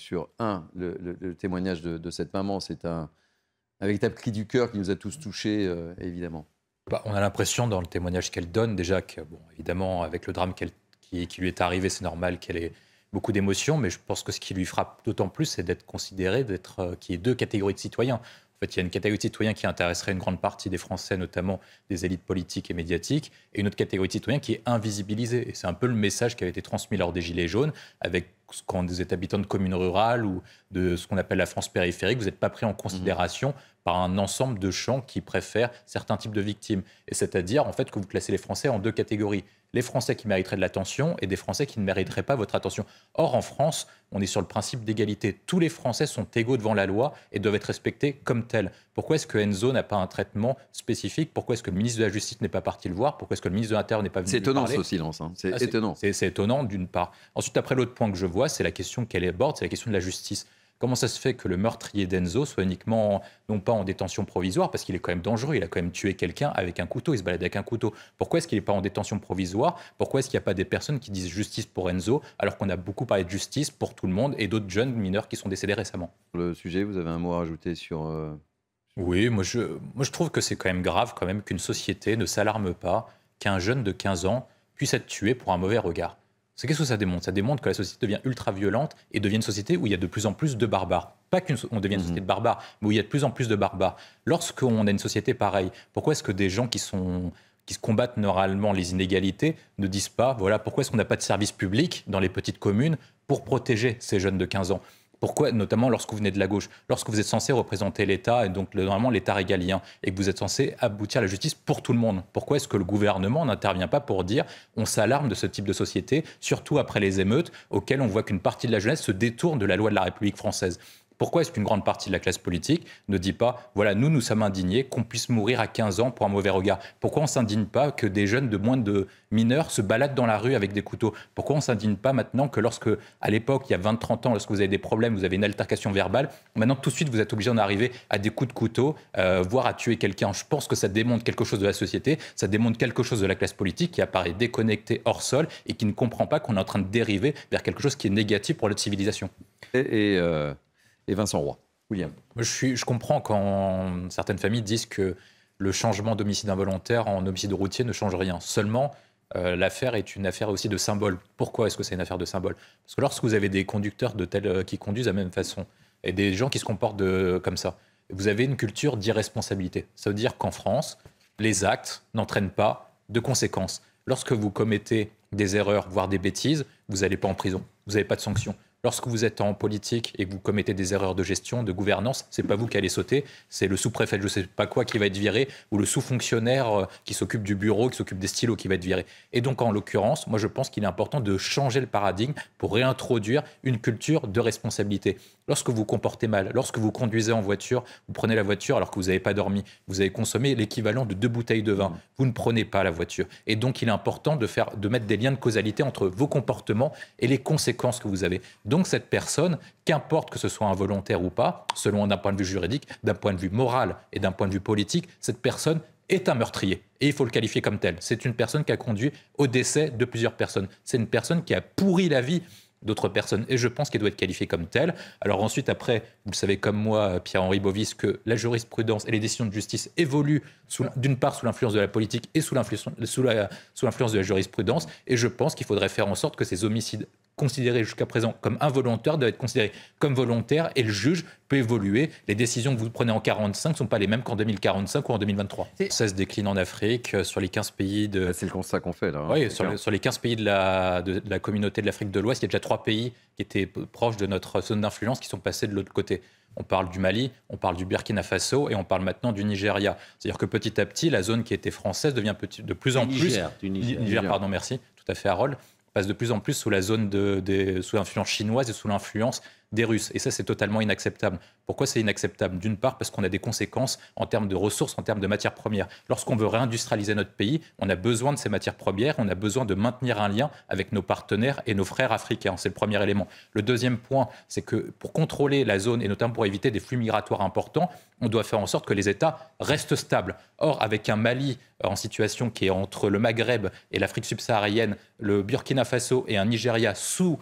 sur le témoignage de cette maman. C'est un véritable cri du cœur qui nous a tous touchés, évidemment. Bah, on a l'impression dans le témoignage qu'elle donne déjà que, bon, évidemment, avec le drame qui lui est arrivé, c'est normal qu'elle ait beaucoup d'émotions, mais je pense que ce qui lui frappe d'autant plus, c'est d'être considéré, qu'il y ait deux catégories de citoyens. En fait, il y a une catégorie de citoyens qui intéresserait une grande partie des Français, notamment des élites politiques et médiatiques, et une autre catégorie de citoyens qui est invisibilisée. Et c'est un peu le message qui avait été transmis lors des Gilets jaunes, avec quand vous êtes habitant de communes rurales ou de ce qu'on appelle la France périphérique, vous n'êtes pas pris en considération par un ensemble de champs qui préfèrent certains types de victimes. Et c'est-à-dire, en fait, que vous classez les Français en deux catégories. Les Français qui mériteraient de l'attention et des Français qui ne mériteraient pas votre attention. Or, en France, on est sur le principe d'égalité. Tous les Français sont égaux devant la loi et doivent être respectés comme tels. Pourquoi est-ce que Enzo n'a pas un traitement spécifique? Pourquoi est-ce que le ministre de la Justice n'est pas parti le voir? Pourquoi est-ce que le ministre de l'Intérieur n'est pas venu lui parler? C'est étonnant ce silence, hein. C'est étonnant. C'est étonnant d'une part. Ensuite, après, l'autre point que je vois, c'est la question qu'elle aborde, c'est la question de la justice. Comment ça se fait que le meurtrier d'Enzo soit uniquement, non pas en détention provisoire, parce qu'il est quand même dangereux, il a quand même tué quelqu'un avec un couteau, il se balade avec un couteau. Pourquoi est-ce qu'il n'est pas en détention provisoire? Pourquoi est-ce qu'il n'y a pas des personnes qui disent justice pour Enzo, alors qu'on a beaucoup parlé de justice pour tout le monde et d'autres jeunes mineurs qui sont décédés récemment? Le sujet, vous avez un mot à rajouter sur... Oui, moi je trouve que c'est quand même grave quand même qu'une société ne s'alarme pas qu'un jeune de 15 ans puisse être tué pour un mauvais regard. Qu'est-ce que ça démontre? Ça démontre que la société devient ultra-violente et devient une société où il y a de plus en plus de barbares. Pas qu'on devienne une société de barbares, mais où il y a de plus en plus de barbares. Lorsqu'on a une société pareille, pourquoi est-ce que des gens qui se combattent normalement les inégalités ne disent pas, voilà, pourquoi est-ce qu'on n'a pas de service public dans les petites communes pour protéger ces jeunes de 15 ans? Pourquoi, notamment lorsque vous venez de la gauche, lorsque vous êtes censé représenter l'État, et donc normalement l'État régalien, et que vous êtes censé aboutir à la justice pour tout le monde, pourquoi est-ce que le gouvernement n'intervient pas pour dire on s'alarme de ce type de société, surtout après les émeutes, auxquelles on voit qu'une partie de la jeunesse se détourne de la loi de la République française? Pourquoi est-ce qu'une grande partie de la classe politique ne dit pas, voilà, nous sommes indignés qu'on puisse mourir à 15 ans pour un mauvais regard? Pourquoi on ne s'indigne pas que des jeunes de moins de mineurs se baladent dans la rue avec des couteaux? Pourquoi on ne s'indigne pas maintenant que lorsque, à l'époque, il y a 20-30 ans, lorsque vous avez des problèmes, vous avez une altercation verbale, maintenant tout de suite vous êtes obligé d'en arriver à des coups de couteau, voire à tuer quelqu'un? Je pense que ça démontre quelque chose de la société, ça démontre quelque chose de la classe politique qui apparaît déconnectée hors sol et qui ne comprend pas qu'on est en train de dériver vers quelque chose qui est négatif pour notre civilisation. Et Vincent Roy. William. Je comprends quand certaines familles disent que le changement d'homicide involontaire en homicide routier ne change rien. Seulement, l'affaire est une affaire aussi de symbole. Pourquoi est-ce que c'est une affaire de symbole? Parce que lorsque vous avez des conducteurs qui conduisent de la même façon et des gens qui se comportent comme ça, vous avez une culture d'irresponsabilité. Ça veut dire qu'en France, les actes n'entraînent pas de conséquences. Lorsque vous commettez des erreurs, voire des bêtises, vous n'allez pas en prison, vous n'avez pas de sanctions. Lorsque vous êtes en politique et que vous commettez des erreurs de gestion, de gouvernance, c'est pas vous qui allez sauter, c'est le sous-préfet de je sais pas quoi qui va être viré ou le sous-fonctionnaire qui s'occupe du bureau, qui s'occupe des stylos qui va être viré. Et donc en l'occurrence, moi je pense qu'il est important de changer le paradigme pour réintroduire une culture de responsabilité. Lorsque vous comportez mal, lorsque vous conduisez en voiture, vous prenez la voiture alors que vous n'avez pas dormi, vous avez consommé l'équivalent de 2 bouteilles de vin, vous ne prenez pas la voiture. Et donc il est important de mettre des liens de causalité entre vos comportements et les conséquences que vous avez. Donc cette personne, qu'importe que ce soit involontaire ou pas, selon d'un point de vue juridique, d'un point de vue moral et d'un point de vue politique, cette personne est un meurtrier. Et il faut le qualifier comme tel. C'est une personne qui a conduit au décès de plusieurs personnes. C'est une personne qui a pourri la vie d'autres personnes. Et je pense qu'elle doit être qualifiée comme telle. Alors ensuite, après, vous le savez comme moi, Pierre-Henri Bovis, que la jurisprudence et les décisions de justice évoluent d'une part sous l'influence de la politique et sous l'influence de la jurisprudence. Et je pense qu'il faudrait faire en sorte que ces homicides considérés jusqu'à présent comme involontaires doivent être considérés comme volontaires et le juge peut évoluer. Les décisions que vous prenez en 1945 ne sont pas les mêmes qu'en 2045 ou en 2023. Ça se décline en Afrique, sur les 15 pays de... C'est le constat qu'on fait là. Hein, oui, sur les 15 pays de la communauté de l'Afrique de l'Ouest, il y a déjà 3 pays qui étaient proches de notre zone d'influence qui sont passés de l'autre côté. On parle du Mali, on parle du Burkina Faso et on parle maintenant du Nigeria. C'est-à-dire que petit à petit, la zone qui était française devient de plus en plus... Niger, pardon, merci, tout à fait, Harold. Passe de plus en plus sous la zone sous l'influence chinoise et sous l'influence des Russes. Et ça, c'est totalement inacceptable. Pourquoi c'est inacceptable? D'une part, parce qu'on a des conséquences en termes de ressources, en termes de matières premières. Lorsqu'on veut réindustrialiser notre pays, on a besoin de ces matières premières, on a besoin de maintenir un lien avec nos partenaires et nos frères africains. C'est le premier élément. Le deuxième point, c'est que pour contrôler la zone, et notamment pour éviter des flux migratoires importants, on doit faire en sorte que les États restent stables. Or, avec un Mali en situation qui est entre le Maghreb et l'Afrique subsaharienne, le Burkina Faso et un Nigeria sous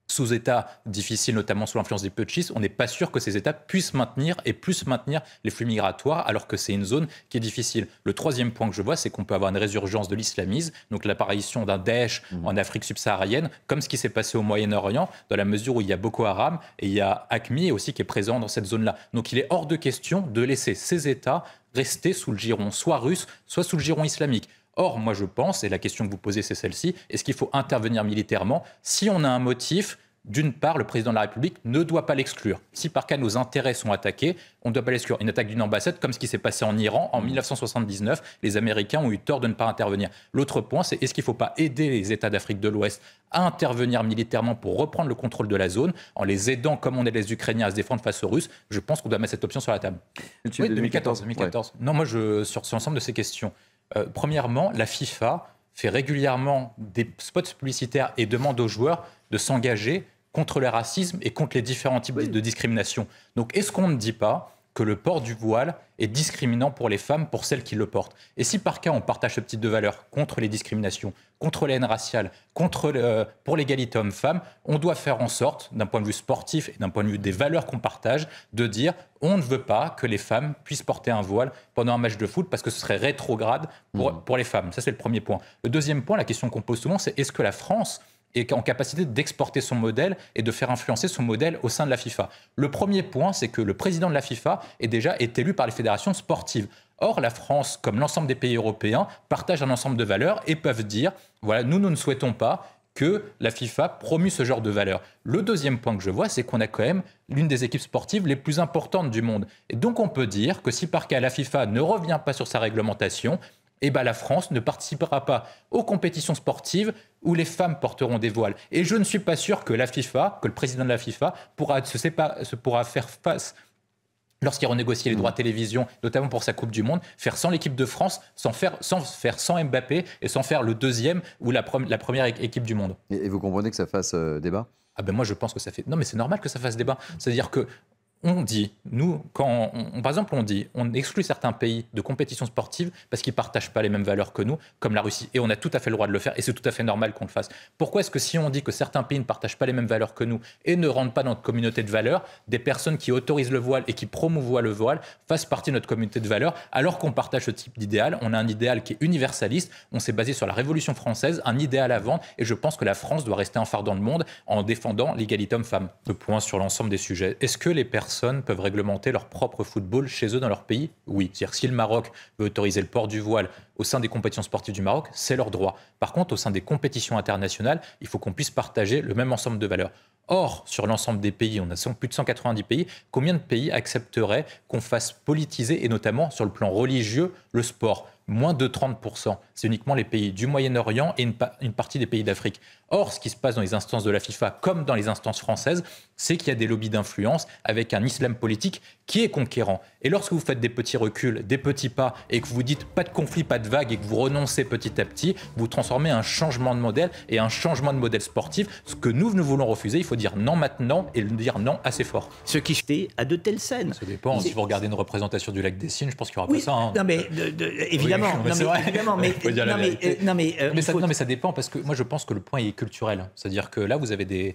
sous États difficiles, notamment sous l'influence des putschistes, on n'est pas sûr que ces États puissent maintenir les flux migratoires, alors que c'est une zone qui est difficile. Le troisième point que je vois, c'est qu'on peut avoir une résurgence de l'islamisme, donc l'apparition d'un Daesh en Afrique subsaharienne, comme ce qui s'est passé au Moyen-Orient, dans la mesure où il y a Boko Haram et il y a AQMI aussi qui est présent dans cette zone-là. Donc il est hors de question de laisser ces États rester sous le giron soit russe, soit sous le giron islamique. Or, moi je pense, et la question que vous posez c'est celle-ci, est-ce qu'il faut intervenir militairement? Si on a un motif, d'une part, le président de la République ne doit pas l'exclure. Si par cas nos intérêts sont attaqués, on ne doit pas l'exclure. Une attaque d'une ambassade, comme ce qui s'est passé en Iran en 1979, les Américains ont eu tort de ne pas intervenir. L'autre point, c'est est-ce qu'il ne faut pas aider les États d'Afrique de l'Ouest à intervenir militairement pour reprendre le contrôle de la zone, en les aidant, comme on aide les Ukrainiens, à se défendre face aux Russes? Je pense qu'on doit mettre cette option sur la table. Oui, 2014. Ouais. Non, moi, sur l'ensemble de ces questions. Premièrement, la FIFA fait régulièrement des spots publicitaires et demande aux joueurs de s'engager contre le racisme et contre les différents types de discrimination. Donc, est-ce qu'on ne dit pas que le port du voile est discriminant pour les femmes, pour celles qui le portent? Et si par cas on partage ce type de valeurs contre les discriminations, contre les haines raciales, pour l'égalité homme-femme, on doit faire en sorte, d'un point de vue sportif et d'un point de vue des valeurs qu'on partage, de dire on ne veut pas que les femmes puissent porter un voile pendant un match de foot parce que ce serait rétrograde pour les femmes. Ça, c'est le premier point. Le deuxième point, la question qu'on pose souvent, c'est est-ce que la France est en capacité d'exporter son modèle et de faire influencer son modèle au sein de la FIFA? Le premier point, c'est que le président de la FIFA est élu par les fédérations sportives. Or, la France, comme l'ensemble des pays européens, partagent un ensemble de valeurs et peuvent dire, voilà, nous ne souhaitons pas que la FIFA promue ce genre de valeurs. Le deuxième point que je vois, c'est qu'on a quand même l'une des équipes sportives les plus importantes du monde. Et donc, on peut dire que si par cas la FIFA ne revient pas sur sa réglementation, eh ben la France ne participera pas aux compétitions sportives où les femmes porteront des voiles. Et je ne suis pas sûr que la FIFA, que le président de la FIFA pourra faire face, lorsqu'il renégocie les droits de télévision, notamment pour sa Coupe du Monde, faire sans l'équipe de France, sans sans Mbappé et sans faire le deuxième ou la première équipe du monde. Et vous comprenez que ça fasse débat? Ah ben moi je pense que ça fait... Non mais c'est normal que ça fasse débat. C'est-à-dire que on dit, nous, par exemple, on exclut certains pays de compétitions sportives parce qu'ils ne partagent pas les mêmes valeurs que nous, comme la Russie. Et on a tout à fait le droit de le faire, et c'est tout à fait normal qu'on le fasse. Pourquoi est-ce que si on dit que certains pays ne partagent pas les mêmes valeurs que nous et ne rentrent pas dans notre communauté de valeurs, des personnes qui autorisent le voile et qui promouvoient le voile fassent partie de notre communauté de valeurs, alors qu'on partage ce type d'idéal? On a un idéal qui est universaliste, on s'est basé sur la Révolution française, un idéal à vendre, et je pense que la France doit rester un phare dans le monde en défendant l'égalité homme-femme. Le point sur l'ensemble des sujets. Est-ce que les personnes peuvent réglementer leur propre football chez eux dans leur pays? Oui. C'est-à-dire que si le Maroc veut autoriser le port du voile au sein des compétitions sportives du Maroc, c'est leur droit. Par contre, au sein des compétitions internationales, il faut qu'on puisse partager le même ensemble de valeurs. Or, sur l'ensemble des pays, on a plus de 190 pays, combien de pays accepteraient qu'on fasse politiser, et notamment sur le plan religieux, le sport? Moins de 30%. C'est uniquement les pays du Moyen-Orient et une partie des pays d'Afrique. Or, ce qui se passe dans les instances de la FIFA, comme dans les instances françaises, c'est qu'il y a des lobbies d'influence avec un islam politique qui est conquérant. Et lorsque vous faites des petits reculs, des petits pas, et que vous dites pas de conflit, pas de vague, et que vous renoncez petit à petit, vous transformez un changement de modèle et un changement de modèle sportif. Ce que nous voulons refuser, il faut dire non maintenant et dire non assez fort. Ce qui fait à de telles scènes. Ça dépend. Si vous regardez une représentation du lac des Cygnes, je pense qu'il n'y aura pas ça. Hein. Non mais évidemment. Oui, évidemment. Mais ça dépend, parce que moi je pense que le point est culturel. C'est-à-dire que là vous avez des...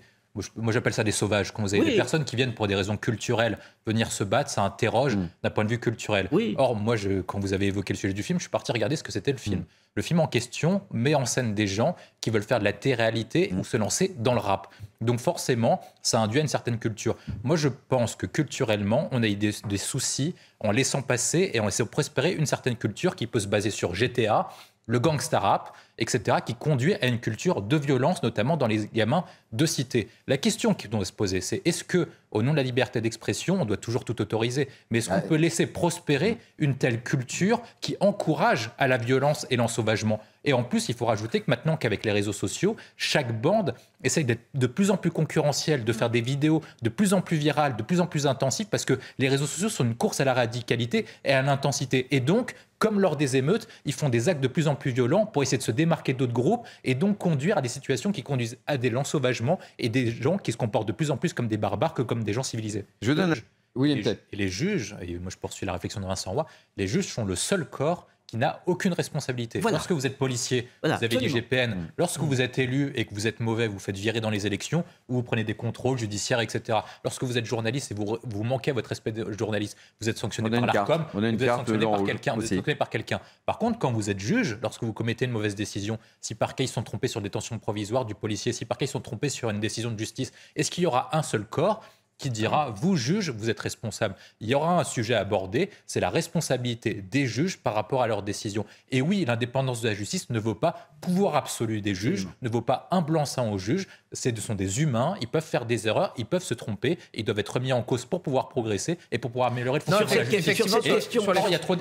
Moi, j'appelle ça des sauvages. Quand vous avez des personnes qui viennent pour des raisons culturelles venir se battre, ça interroge d'un point de vue culturel. Or, moi, quand vous avez évoqué le sujet du film, je suis parti regarder ce que c'était le film. Le film en question met en scène des gens qui veulent faire de la télé-réalité ou se lancer dans le rap. Donc forcément, ça induit une certaine culture. Moi, je pense que culturellement, on a eu des soucis en laissant passer et en laissant prospérer une certaine culture qui peut se baser sur GTA, le gangsta rap, etc., qui conduit à une culture de violence, notamment dans les gamins de cité. La question qui doit se poser, c'est est-ce que, au nom de la liberté d'expression, on doit toujours tout autoriser, mais est-ce qu'on peut laisser prospérer une telle culture qui encourage à la violence et l'ensauvagement? Et en plus, il faut rajouter que maintenant qu'avec les réseaux sociaux, chaque bande essaye d'être de plus en plus concurrentielle, de faire des vidéos de plus en plus virales, de plus en plus intensives, parce que les réseaux sociaux sont une course à la radicalité et à l'intensité. Et donc, comme lors des émeutes, ils font des actes de plus en plus violents pour essayer de se démarquer d'autres groupes et donc conduire à des situations qui conduisent à des l'ensauvagement et des gens qui se comportent de plus en plus comme des barbares que comme des gens civilisés. Je donne... Oui, et les juges, et moi je poursuis la réflexion de Vincent Roy, les juges sont le seul corps qui n'a aucune responsabilité. Voilà. Lorsque vous êtes policier, Voilà, vous avez absolument. l'IGPN. Lorsque vous êtes élu et que vous êtes mauvais, vous faites virer dans les élections ou vous prenez des contrôles judiciaires, etc. Lorsque vous êtes journaliste et vous manquez à votre respect de journaliste, vous êtes sanctionné On a par une carte. l'ARCOM, On a une vous êtes carte sanctionné blanc par rouge quelqu'un. Vous êtes aussi. sanctionné par quelqu'un. Par contre, quand vous êtes juge, lorsque vous commettez une mauvaise décision, si par cas ils sont trompés sur détention provisoire du policier, si par cas ils sont trompés sur une décision de justice, est-ce qu'il y aura un seul corps qui dira, vous juge, vous êtes responsable? Il y aura un sujet à aborder, c'est la responsabilité des juges par rapport à leurs décisions. Et oui, l'indépendance de la justice ne vaut pas pouvoir absolu des juges, ne vaut pas un blanc-seing aux juges. Ce sont des humains, ils peuvent faire des erreurs, ils peuvent se tromper, ils doivent être remis en cause pour pouvoir progresser et pour pouvoir améliorer le fonctionnement de la justice. effectivement, Et- question-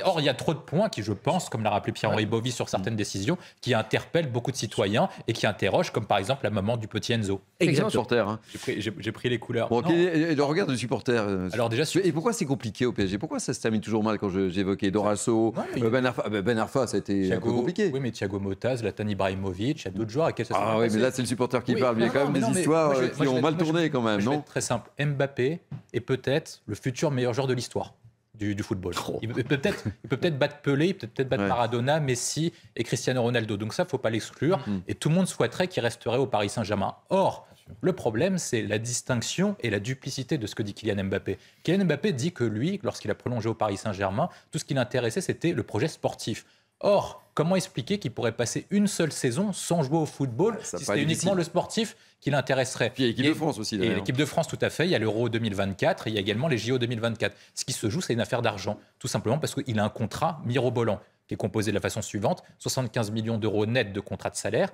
Or, il y a trop de points qui, je pense, comme l'a rappelé Pierre-Henri Bovy sur certaines décisions, qui interpellent beaucoup de citoyens et qui interrogent, comme par exemple la maman du petit Enzo. Exactement. Supporter. Hein. J'ai pris les couleurs. Bon, Non. quel est le regard du supporter Alors déjà, Et pourquoi c'est compliqué au PSG? Pourquoi ça se termine toujours mal quand j'évoquais Dorasso, Non, mais- Ben Arfa? Ben Arfa, ça a été un peu compliqué. Oui, mais Thiago Motta, Zlatan Ibrahimovic, il y a d'autres joueurs à qui ça s'est Ah mal oui, mais passé. là c'est le supporter qui Oui. parle. Il y a Non, quand même mais des non, mais histoires moi, je vais- qui moi, je ont vais- mal moi, je- tourné quand même, Je vais non? être très simple. Mbappé est peut-être le futur meilleur joueur de l'histoire du football. Il peut peut-être battre Pelé, il peut peut-être battre Ouais. Maradona, Messi et Cristiano Ronaldo. Donc ça, il ne faut pas l'exclure. Et tout le monde souhaiterait qu'il resterait au Paris Saint-Germain. Or, le problème, c'est la distinction et la duplicité de ce que dit Kylian Mbappé. Kylian Mbappé dit que lui, lorsqu'il a prolongé au Paris Saint-Germain, tout ce qui l'intéressait, c'était le projet sportif. Or, comment expliquer qu'il pourrait passer une seule saison sans jouer au football Ça si paraît c'était uniquement difficile. le sportif qui l'intéresserait? Puis il y a l'équipe de France aussi, Et d'ailleurs. l'équipe de France, tout à fait. Il y a l'Euro 2024 et il y a également les JO 2024. Ce qui se joue, c'est une affaire d'argent. Tout simplement parce qu'il a un contrat mirobolant qui est composé de la façon suivante: 75 millions d'euros net de contrat de salaire,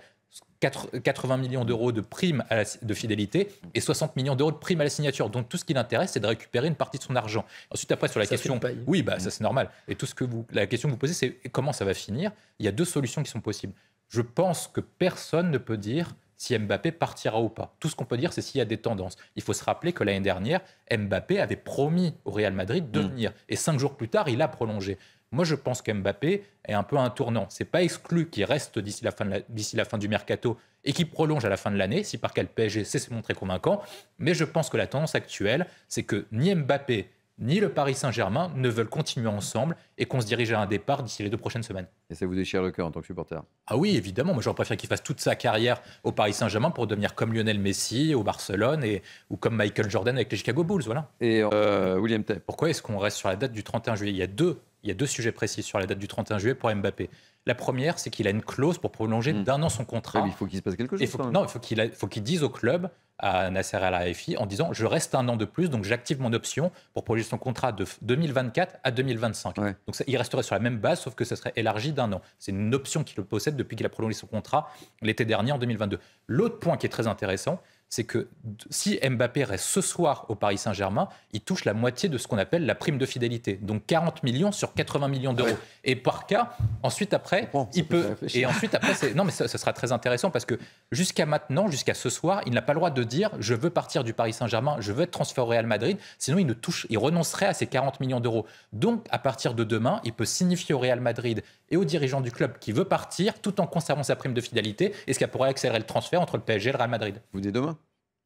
80 millions d'euros de primes de fidélité et 60 millions d'euros de primes à la signature. Donc tout ce qui l'intéresse, c'est de récupérer une partie de son argent. Ensuite, après, sur la Ça fait question... une paille. Oui, bah, ça c'est normal. Et tout ce que la question que vous posez, c'est comment ça va finir? Il y a deux solutions qui sont possibles. Je pense que personne ne peut dire si Mbappé partira ou pas. Tout ce qu'on peut dire, c'est s'il y a des tendances. Il faut se rappeler que l'année dernière, Mbappé avait promis au Real Madrid de venir. Et 5 jours plus tard, il a prolongé. Moi, je pense qu'Mbappé est un peu un tournant. C'est pas exclu qu'il reste d'ici la fin du mercato et qu'il prolonge à la fin de l'année, si par cas le PSG sait se montrer convaincant. Mais je pense que la tendance actuelle, c'est que ni Mbappé ni le Paris Saint-Germain ne veulent continuer ensemble et qu'on se dirige à un départ d'ici les 2 prochaines semaines. Et ça vous déchire le cœur en tant que supporter? Ah oui, évidemment. Moi, j'aurais préféré qu'il fasse toute sa carrière au Paris Saint-Germain pour devenir comme Lionel Messi au Barcelone ou comme Michael Jordan avec les Chicago Bulls. Voilà. Et William Tell. Pourquoi est-ce qu'on reste sur la date du 31 juillet? Il y a deux sujets précis sur la date du 31 juillet pour Mbappé. La première, c'est qu'il a une clause pour prolonger d'un an son contrat. Ouais, mais il faut qu'il se passe quelque chose. quand même. Non, il faut qu'il dise au club, à Nasser Al-Khelaifi, en disant: je reste un an de plus, donc j'active mon option pour prolonger son contrat de 2024 à 2025. Ouais. Donc il resterait sur la même base, sauf que ça serait élargi d'un an. C'est une option qu'il possède depuis qu'il a prolongé son contrat l'été dernier, en 2022. L'autre point qui est très intéressant, c'est que si Mbappé reste ce soir au Paris Saint-Germain, il touche la moitié de ce qu'on appelle la prime de fidélité. Donc 40 millions sur 80 millions d'euros. Ouais. Et par cas, ensuite après, Bon, ça il peut peut... faire réfléchir. Et ensuite après, non mais ça sera très intéressant parce que jusqu'à maintenant, jusqu'à ce soir, il n'a pas le droit de dire: je veux partir du Paris Saint-Germain, je veux être transféré au Real Madrid, sinon il renoncerait à ces 40 millions d'euros. Donc à partir de demain, il peut signifier au Real Madrid et aux dirigeants du club qu'il veut partir tout en conservant sa prime de fidélité, et ce qui pourrait accélérer le transfert entre le PSG et le Real Madrid. Vous venez demain?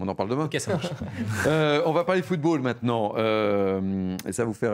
On en parle demain. Ok, ça marche. On va parler football maintenant. Et ça vous fait